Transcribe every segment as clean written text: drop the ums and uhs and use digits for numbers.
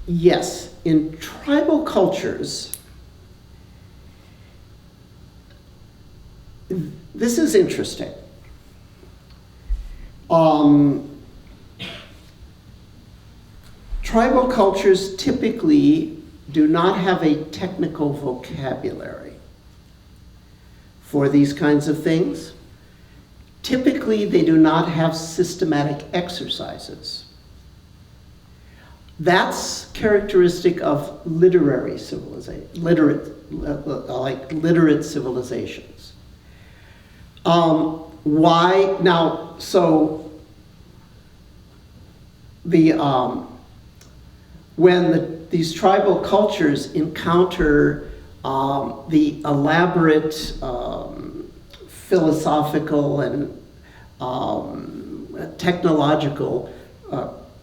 Yes, in tribal cultures, this is interesting. Tribal cultures typically do not have a technical vocabulary for these kinds of things. Typically, they do not have systematic exercises. That's characteristic of literary civilization, literate civilizations. Why now? So when these tribal cultures encounter the elaborate philosophical and technological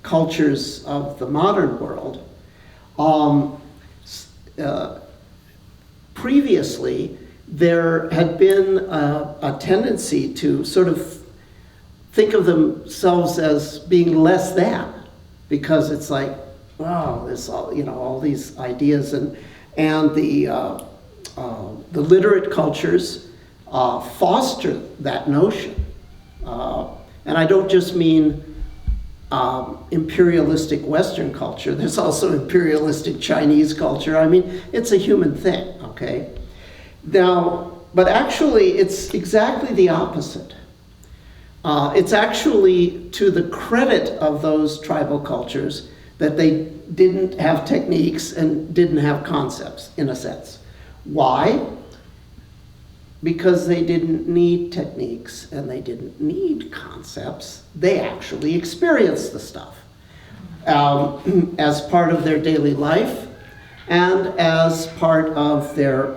cultures of the modern world, previously there had been a tendency to sort of think of themselves as being less than, because it's like, wow, there's all these ideas, and the literate cultures foster that notion, and I don't just mean imperialistic Western culture. There's also imperialistic Chinese culture. I mean, it's a human thing, okay? Now, but actually, it's exactly the opposite. It's actually to the credit of those tribal cultures that they didn't have techniques and didn't have concepts, in a sense. Why? Because they didn't need techniques and they didn't need concepts. They actually experienced the stuff as part of their daily life and as part of their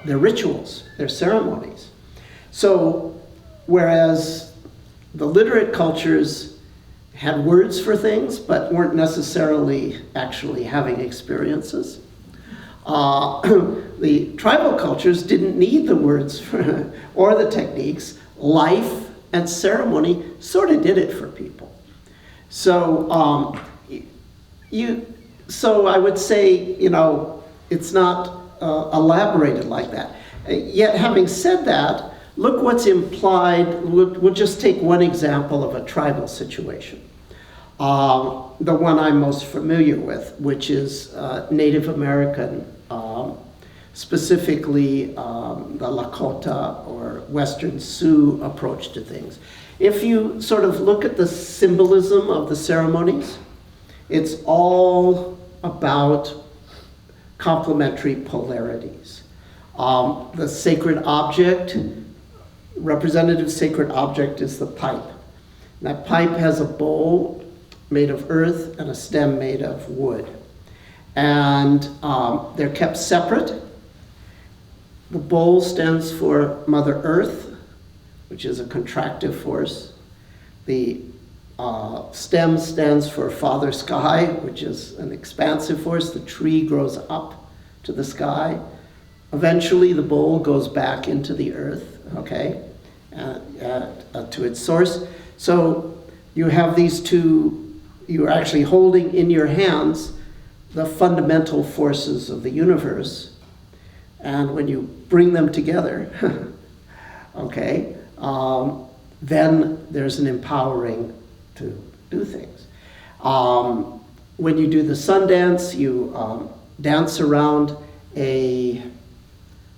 rituals, their ceremonies. So, whereas the literate cultures had words for things but weren't necessarily actually having experiences, the tribal cultures didn't need the words or the techniques. Life and ceremony sort of did it for people. So so I would say, it's not elaborated like that. Yet having said that, look what's implied. We'll just take one example of a tribal situation. The one I'm most familiar with, which is Native American, specifically the Lakota or Western Sioux approach to things. If you sort of look at the symbolism of the ceremonies, it's all about complementary polarities. The sacred object, representative sacred object, is the pipe. And that pipe has a bowl made of earth and a stem made of wood. And they're kept separate. The bowl stands for Mother Earth, which is a contractive force. The stem stands for Father Sky, which is an expansive force. The tree grows up to the sky. Eventually, the bowl goes back into the earth, okay, to its source. So you have these two. You're actually holding in your hands the fundamental forces of the universe. And when you bring them together, okay, then there's an empowering to do things. When you do the sun dance, you dance around a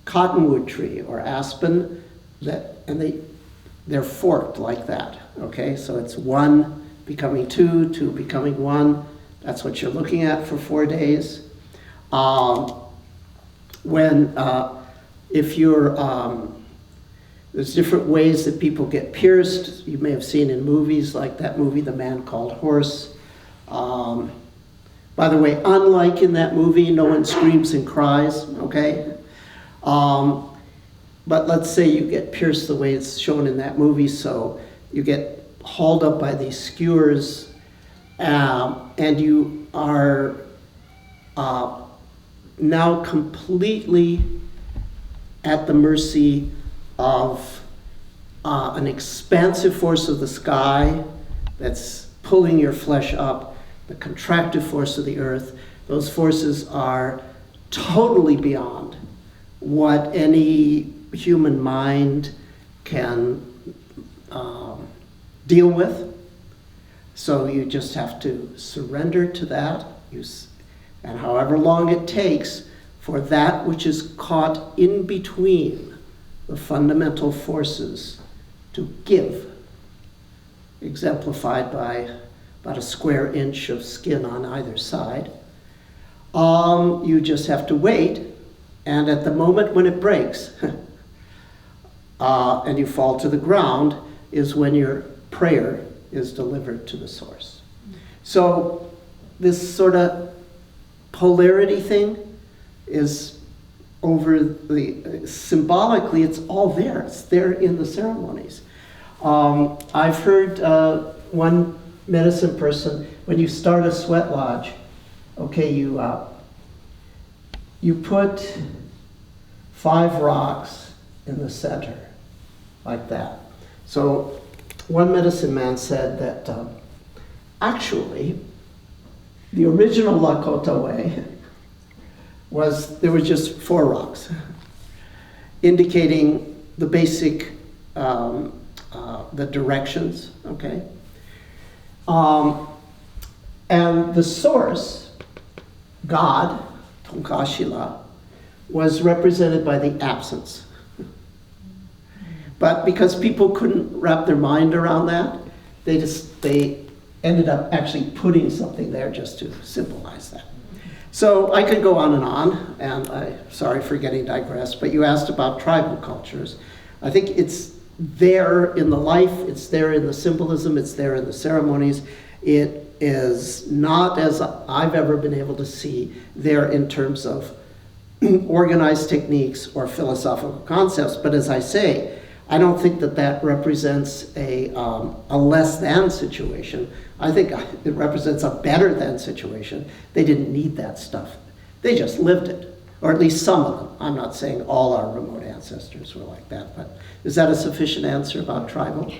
cottonwood tree or aspen, and they're forked like that, okay? So it's one becoming two, two becoming one. That's what you're looking at for 4 days. If you're, there's different ways that people get pierced. You may have seen in movies like that movie, The Man Called Horse. By the way, unlike in that movie, no one screams and cries, okay? But let's say you get pierced the way it's shown in that movie, so you get hauled up by these skewers, and you are now completely at the mercy of an expansive force of the sky that's pulling your flesh up, the contractive force of the earth. Those forces are totally beyond what any human mind can deal with. So you just have to surrender to that. And however long it takes for that which is caught in between the fundamental forces to give, exemplified by about a square inch of skin on either side, you just have to wait. And at the moment when it breaks, and you fall to the ground, is when your prayer is delivered to the source. So this sort of polarity thing is over the, symbolically, it's all there. It's there in the ceremonies. I've heard one medicine person, when you start a sweat lodge, okay, you put 5 rocks in the center, like that. So one medicine man said that actually, the original Lakota way was there were just 4 rocks, indicating the basic, the directions, okay? And the source, God, Tonkashila, was represented by the absence. But because people couldn't wrap their mind around that, they ended up actually putting something there just to symbolize that. So I could go on, and I'm sorry for getting digressed, but you asked about tribal cultures. I think it's there in the life, it's there in the symbolism, it's there in the ceremonies. It is not, as I've ever been able to see, there in terms of organized techniques or philosophical concepts. But as I say, I don't think that that represents a less than situation. I think it represents a better than situation. They didn't need that stuff. They just lived it, or at least some of them. I'm not saying all our remote ancestors were like that, but is that a sufficient answer about tribal?